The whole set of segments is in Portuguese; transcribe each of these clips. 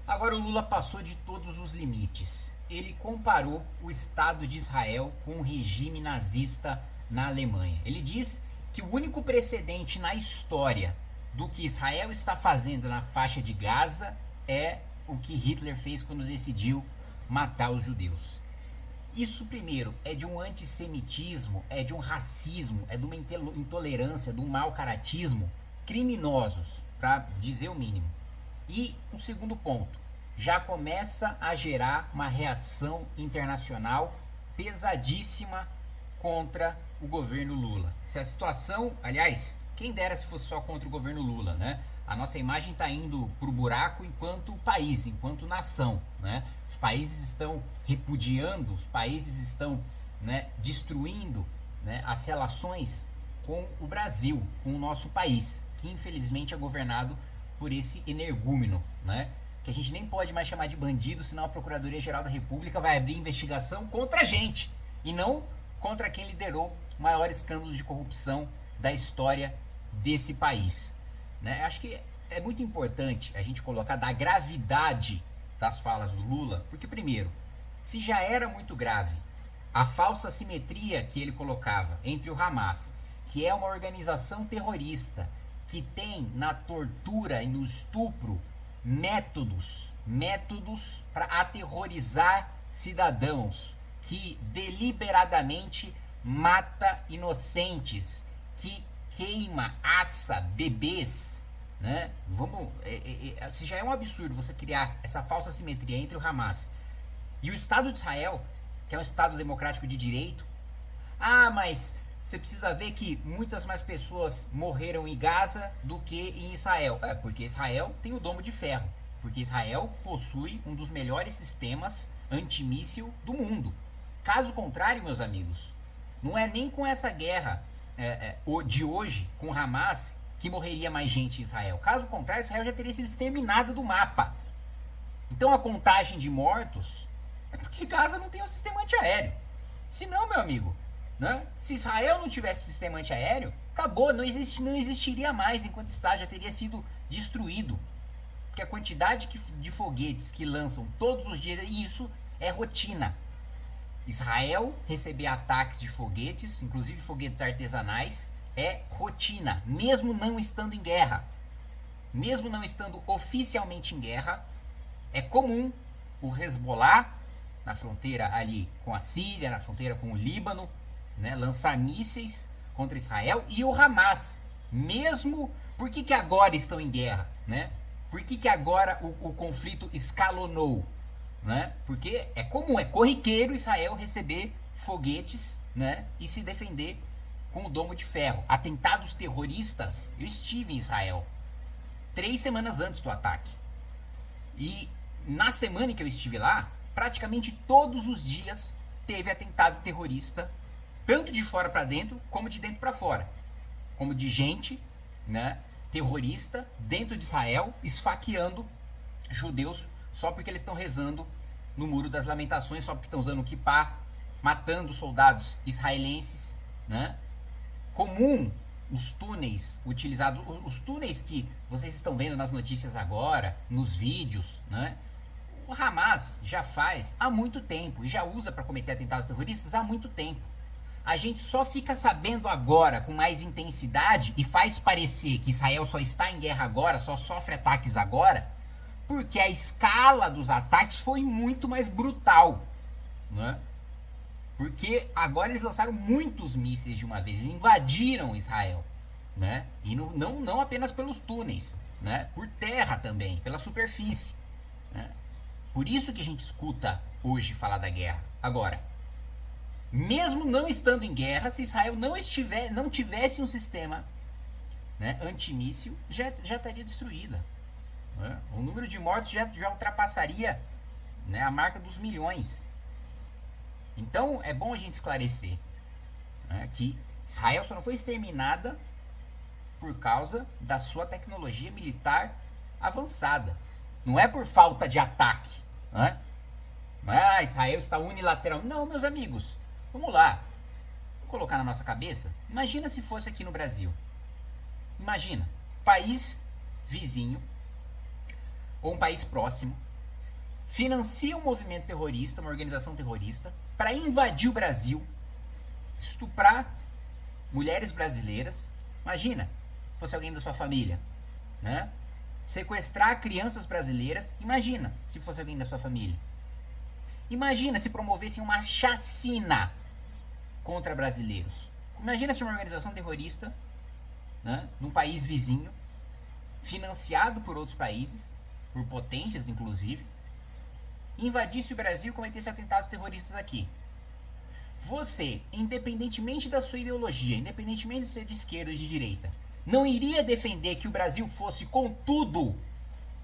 Agora o Lula passou de todos os limites. Ele comparou o Estado de Israel com o regime nazista na Alemanha. Ele diz que o único precedente na história do que Israel está fazendo na faixa de Gaza é o que Hitler fez quando decidiu matar os judeus. Isso, primeiro, é de um antissemitismo, é de um racismo, é de uma intolerância, de um mau caratismo criminosos, para dizer o mínimo. E o segundo ponto, já começa a gerar uma reação internacional pesadíssima contra o governo Lula. Se a situação, aliás, quem dera se fosse só contra o governo Lula, né? A nossa imagem está indo para o buraco enquanto país, enquanto nação, né? Os países estão repudiando, os países estão, né, destruindo, né, as relações com o Brasil, com o nosso país, que infelizmente é governado por esse energúmeno, né? Que a gente nem pode mais chamar de bandido, senão a Procuradoria-Geral da República vai abrir investigação contra a gente e não contra quem liderou o maior escândalo de corrupção da história desse país, né? Acho que é muito importante a gente colocar da gravidade das falas do Lula, porque primeiro, se já era muito grave a falsa simetria que ele colocava entre o Hamas, que é uma organização terrorista que tem na tortura e no estupro métodos para aterrorizar cidadãos, que deliberadamente mata inocentes, que queima, assa bebês, né? Se já é um absurdo você criar essa falsa simetria entre o Hamas e o Estado de Israel, que é um Estado democrático de direito. Ah, mas você precisa ver que muitas mais pessoas morreram em Gaza do que em Israel. É, porque Israel tem o domo de ferro. Porque Israel possui um dos melhores sistemas antimíssil do mundo. Caso contrário, meus amigos, não é nem com essa guerra de hoje, com Hamas, que morreria mais gente em Israel. Caso contrário, Israel já teria sido exterminada do mapa. Então a contagem de mortos é porque Gaza não tem um sistema antiaéreo. Se não, meu amigo, né? Se Israel não tivesse um sistema antiaéreo, acabou, não existiria mais enquanto o Estado já teria sido destruído. Porque a quantidade de foguetes que lançam todos os dias, isso é rotina. Israel receber ataques de foguetes, inclusive foguetes artesanais, é rotina, mesmo não estando em guerra. Mesmo não estando oficialmente em guerra, é comum o Hezbollah, na fronteira ali com a Síria, na fronteira com o Líbano, né, lançar mísseis contra Israel, e o Hamas, mesmo... Por que agora estão em guerra, né? Por que agora o conflito escalonou, né? Porque é comum, é corriqueiro Israel receber foguetes, né, e se defender com o domo de ferro. Atentados terroristas, eu estive em Israel 3 semanas antes do ataque. E na semana em que eu estive lá, praticamente todos os dias teve atentado terrorista, tanto de fora para dentro, como de dentro para fora. Como de gente, né, terrorista dentro de Israel, esfaqueando judeus só porque eles estão rezando no Muro das Lamentações, só porque estão usando o kippah, matando soldados israelenses, né? Comum os túneis utilizados, os túneis que vocês estão vendo nas notícias agora, nos vídeos, né? O Hamas já faz há muito tempo e já usa para cometer atentados terroristas há muito tempo. A gente só fica sabendo agora com mais intensidade e faz parecer que Israel só está em guerra agora, só sofre ataques agora, porque a escala dos ataques foi muito mais brutal, né? Porque agora eles lançaram muitos mísseis de uma vez, invadiram Israel, né? E não apenas pelos túneis, né? Por terra também, pela superfície, né? Por isso que a gente escuta hoje falar da guerra. Agora, mesmo não estando em guerra, se Israel não tivesse um sistema, né, antimíssil, já estaria destruída, né? O número de mortos já ultrapassaria, né, a marca dos milhões. Então é bom a gente esclarecer, né, que Israel só não foi exterminada por causa da sua tecnologia militar avançada. Não é por falta de ataque, né? Não é, Israel está unilateral. Não, meus amigos, vamos lá. Vamos colocar na nossa cabeça. Imagina se fosse aqui no Brasil. Imagina, país vizinho, ou um país próximo, financia um movimento terrorista, uma organização terrorista, para invadir o Brasil, estuprar mulheres brasileiras. Imagina, se fosse alguém da sua família, né? Sequestrar crianças brasileiras. Imagina, se fosse alguém da sua família. Imagina se promovessem uma chacina contra brasileiros. Imagina se uma organização terrorista, né, num país vizinho, financiado por outros países, por potências inclusive, invadisse o Brasil e cometesse atentados terroristas aqui. Você, independentemente da sua ideologia, independentemente de ser de esquerda ou de direita, não iria defender que o Brasil fosse com tudo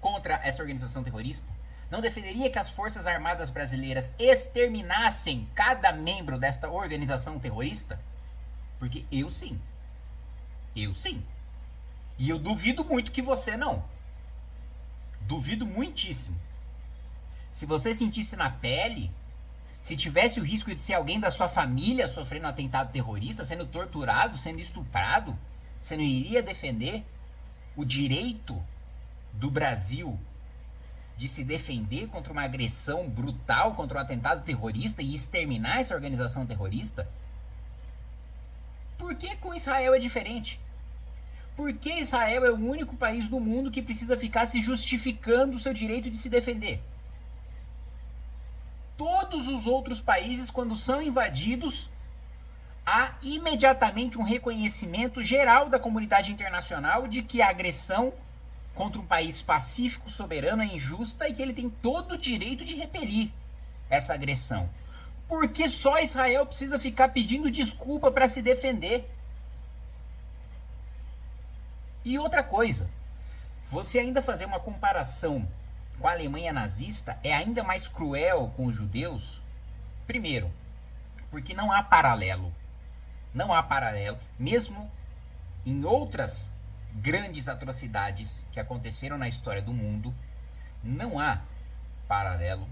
contra essa organização terrorista? Não defenderia que as Forças Armadas Brasileiras exterminassem cada membro desta organização terrorista? Porque eu sim. Eu sim. E eu duvido muito que você não. Duvido muitíssimo. Se você sentisse na pele, se tivesse o risco de ser alguém da sua família sofrendo um atentado terrorista, sendo torturado, sendo estuprado, você não iria defender o direito do Brasil de se defender contra uma agressão brutal, contra um atentado terrorista e exterminar essa organização terrorista? Por que com Israel é diferente? Por que Israel é o único país do mundo que precisa ficar se justificando o seu direito de se defender? Todos os outros países, quando são invadidos, há imediatamente um reconhecimento geral da comunidade internacional de que a agressão contra um país pacífico, soberano, é injusta e que ele tem todo o direito de repelir essa agressão. Por que só Israel precisa ficar pedindo desculpa para se defender? E outra coisa, você ainda fazer uma comparação com a Alemanha nazista é ainda mais cruel com os judeus. Primeiro, porque não há paralelo. Não há paralelo, mesmo em outras grandes atrocidades que aconteceram na história do mundo, não há paralelo.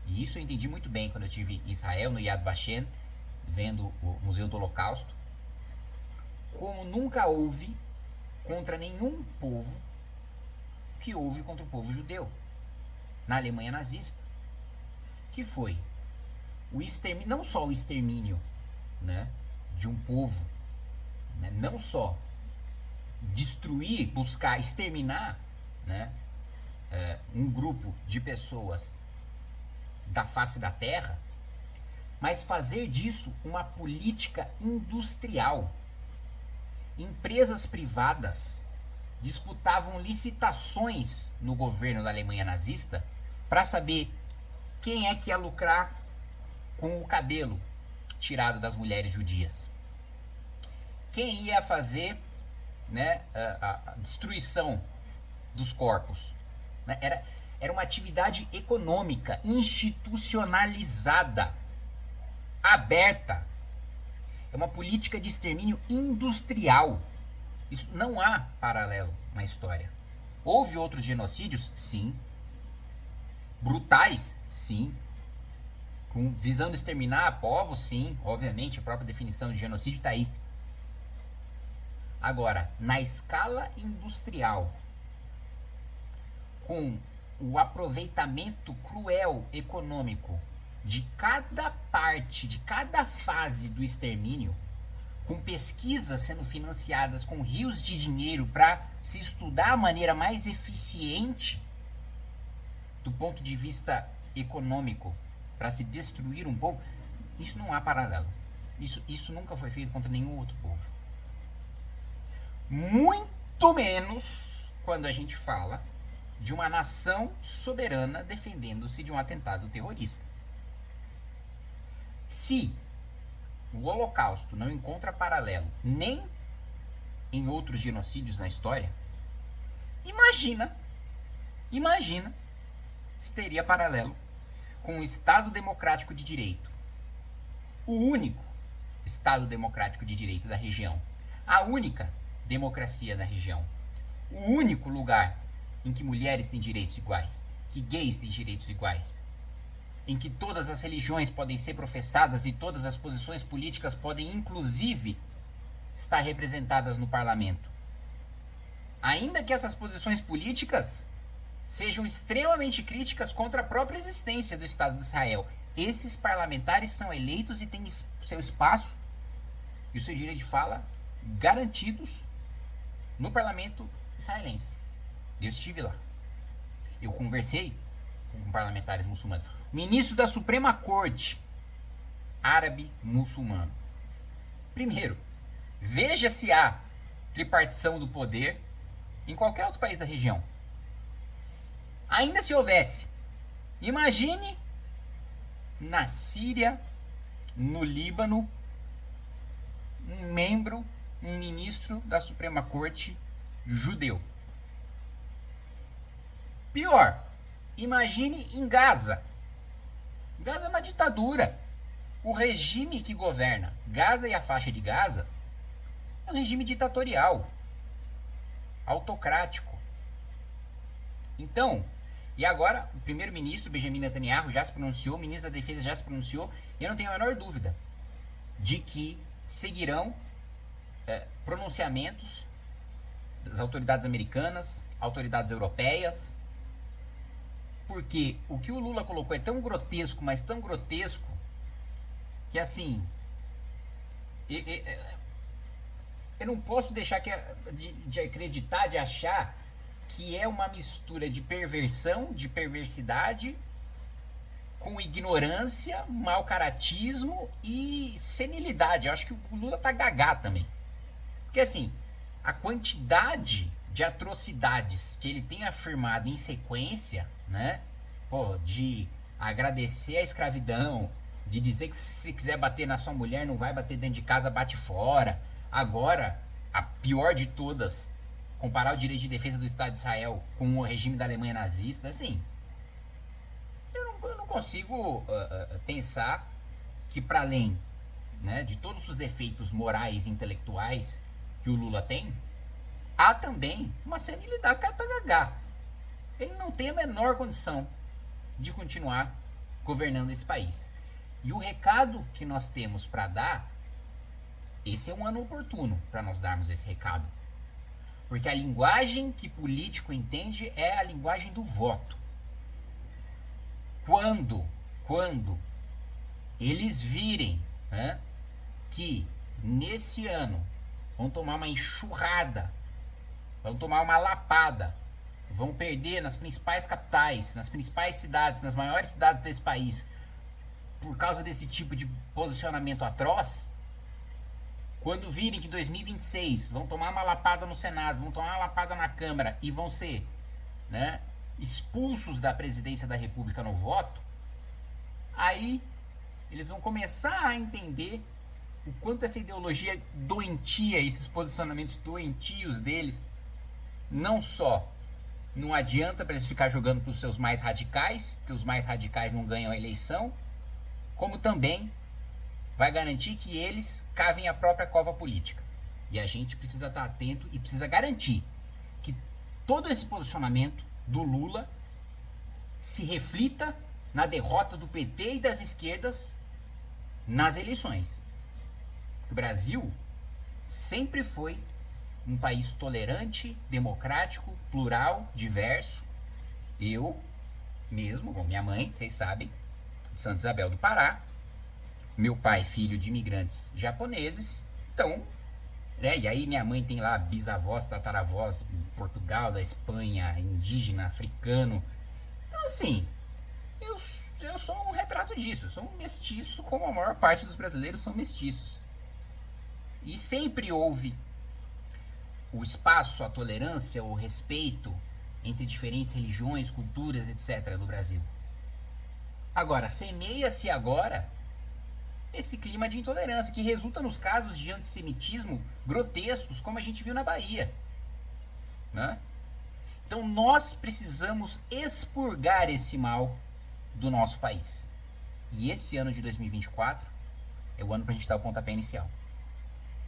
E isso eu entendi muito bem quando eu estive em Israel, no Yad Vashem, vendo o Museu do Holocausto. Como nunca houve contra nenhum povo que houve contra o povo judeu na Alemanha nazista, que foi o extermínio, não só o extermínio, né, de um povo, né, não só destruir, buscar exterminar, né, um grupo de pessoas da face da terra, mas fazer disso uma política industrial. Empresas privadas disputavam licitações no governo da Alemanha nazista para saber quem é que ia lucrar com o cabelo tirado das mulheres judias. Quem ia fazer, né, a destruição dos corpos. Né? Era uma atividade econômica institucionalizada, aberta. É uma política de extermínio industrial. Isso não há paralelo na história. Houve outros genocídios? Sim. Brutais? Sim. Visando exterminar povos? Sim. Obviamente, a própria definição de genocídio está aí. Agora, na escala industrial, com o aproveitamento cruel econômico de cada parte, de cada fase do extermínio, com pesquisas sendo financiadas com rios de dinheiro para se estudar a maneira mais eficiente do ponto de vista econômico para se destruir um povo, isso não há paralelo. Isso nunca foi feito contra nenhum outro povo. Muito menos quando a gente fala de uma nação soberana defendendo-se de um atentado terrorista. Se o Holocausto não encontra paralelo nem em outros genocídios na história, imagina se teria paralelo com o Estado Democrático de Direito. O único Estado Democrático de Direito da região. A única democracia da região. O único lugar em que mulheres têm direitos iguais, que gays têm direitos iguais, em que todas as religiões podem ser professadas e todas as posições políticas podem, inclusive, estar representadas no parlamento. Ainda que essas posições políticas sejam extremamente críticas contra a própria existência do Estado de Israel. Esses parlamentares são eleitos e têm seu espaço e o seu direito de fala garantidos no parlamento israelense. Eu estive lá. Eu conversei com parlamentares muçulmanos. O ministro da Suprema Corte árabe muçulmano. Primeiro, veja se há tripartição do poder em qualquer outro país da região. Ainda se houvesse, imagine na Síria, no Líbano, um ministro da Suprema Corte judeu. Pior, imagine em Gaza. Gaza é uma ditadura. O regime que governa Gaza e a faixa de Gaza é um regime ditatorial, autocrático. Então, e agora o primeiro-ministro Benjamin Netanyahu já se pronunciou, o ministro da Defesa já se pronunciou, e eu não tenho a menor dúvida de que seguirão pronunciamentos das autoridades americanas, autoridades europeias, porque o que o Lula colocou é tão grotesco, mas tão grotesco, que assim, eu não posso deixar de acreditar, de achar que é uma mistura de perversão, de perversidade, com ignorância, mau caratismo e senilidade. Eu acho que o Lula tá gagá também. Porque assim, a quantidade de atrocidades que ele tem afirmado em sequência, né? Pô, de agradecer a escravidão, de dizer que se quiser bater na sua mulher, não vai bater dentro de casa, bate fora. Agora, a pior de todas, comparar o direito de defesa do Estado de Israel com o regime da Alemanha nazista, assim, eu não consigo pensar que, para além, né, de todos os defeitos morais e intelectuais que o Lula tem, há também uma senilidade catagagá. Ele não tem a menor condição de continuar governando esse país. E o recado que nós temos para dar, esse é um ano oportuno para nós darmos esse recado. Porque a linguagem que político entende é a linguagem do voto. Quando eles virem, né, que nesse ano vão tomar uma enxurrada, vão tomar uma lapada, vão perder nas principais capitais, nas principais cidades, nas maiores cidades desse país, por causa desse tipo de posicionamento atroz, quando virem que em 2026 vão tomar uma lapada no Senado, vão tomar uma lapada na Câmara e vão ser, né, expulsos da presidência da República no voto, aí eles vão começar a entender o quanto essa ideologia doentia, esses posicionamentos doentios deles, não só não adianta para eles ficar jogando para os seus mais radicais, que os mais radicais não ganham a eleição, como também vai garantir que eles cavem a própria cova política. E a gente precisa estar atento e precisa garantir que todo esse posicionamento do Lula se reflita na derrota do PT e das esquerdas nas eleições. O Brasil sempre foi um país tolerante, democrático, plural, diverso. Eu mesmo, bom, minha mãe, vocês sabem, de Santa Isabel do Pará, meu pai, filho de imigrantes japoneses, então, né, e aí minha mãe tem lá bisavós, tataravós, Portugal, da Espanha, indígena, africano. Então, assim, eu sou um retrato disso, eu sou um mestiço, como a maior parte dos brasileiros são mestiços. E sempre houve o espaço, a tolerância, o respeito entre diferentes religiões, culturas, etc. no Brasil. Agora, semeia-se agora esse clima de intolerância que resulta nos casos de antissemitismo grotescos, como a gente viu na Bahia, né? Então nós precisamos expurgar esse mal do nosso país. E esse ano de 2024 é o ano para a gente dar o pontapé inicial.